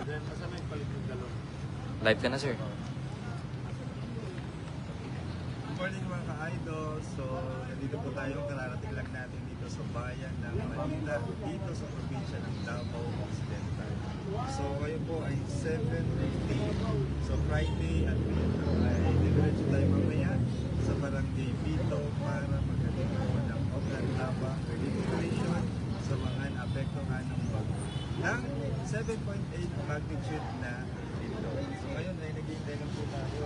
Then, masama yung palit yung galon. Live ka na, sir. Good morning mga ka-idol. So, nandito po tayo, kararating lang natin dito sa bayan ng Manila, dito sa probinsya ng Davao Occidental. So, ngayon po ay 7:15. So, Friday at dito ay diretso tayo mamaya sa Barangay Vito para maghatid po ng Oplan Tabang Relief Operation sa mga naapektuhan ng bagyo ng 7.8 magnitude na dito. So, ngayon ay naghihintay lang po tayo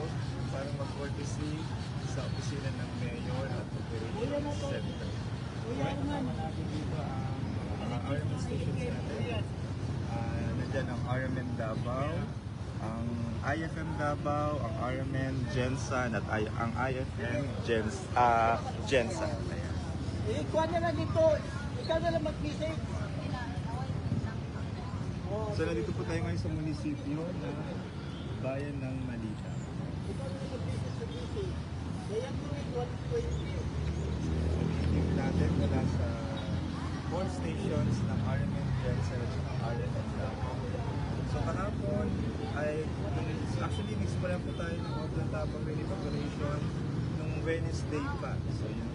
para mag-courtesy sa opisina ng Mayor at Operations Center. Ngayon naman natin dito ang RMN stations natin. Nandiyan ang RMN Davao, ang IFM Davao, ang RMN Gensan at ang IFM Gensan. Ayan. Ikuha na lang dito. Ikaw na lang mag-message. So nandito po tayo ngayon sa munisipyo na Bayan ng Manila. Team natin mula sa 4 stations ng RMN Gensan at RMN Davao. So kahapon ay actually nagsimula po tayo ng Oplan Tabang Relief Operation nung Wednesday pa. So yung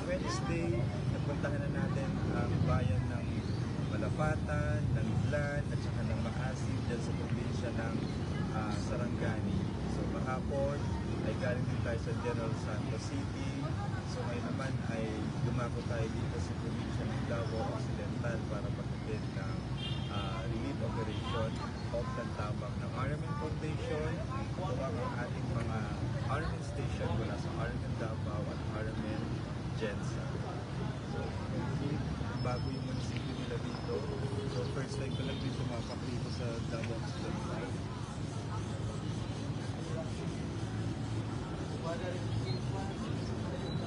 Wednesday, napuntahan na natin ang bayan ng Malapatan, ng Itlan, at saka ng Maasin dyan sa probinsya ng Sarangani. So kahapon ay galing din tayo sa General Santos City. So ngayon naman ay dumako tayo dito sa probinsya ng Davao Occidental para pagkakit ng relief operation of Tabang ng RMN Foundation o ang ating mga RMN station mula sa RMN Davao at RMN Gensan. So bago yung munisipyo nila dito. So first time ko lang din sumapak dito sa Davao Occidental.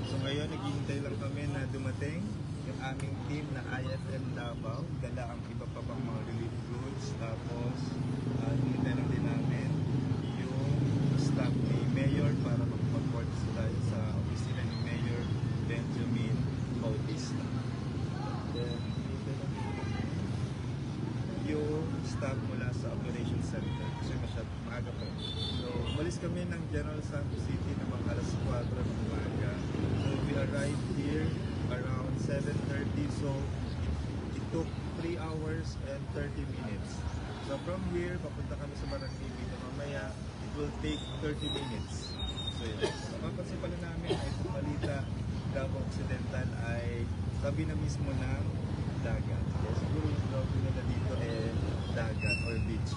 So ngayon, naghihintay lang kami na dumating yung aming team na IFM Davao. Dala ang iba pa pang mga relief goods. Tapos, hinintay lang din namin yung staff ni Mayor para makapag-report sila sa opisina ni Mayor Benjamin Bautista. Then, hinintay lang din yung staff mula sa Operations Center kasi maaga pa. So, umalis kami ng General Santos City na mga alas 4 ng umaga. So, we arrived here around 7:30. So, it took 3 hours and 30 minutes. So, from here, papunta kami sa Barangay Vito. Mamaya, it will take 30 minutes. So, yun. Mapapansin pala namin ay itong balita, Davao Occidental ay tabi na mismo ng dagat. Siguro yung tawag nila dito dagat or beach.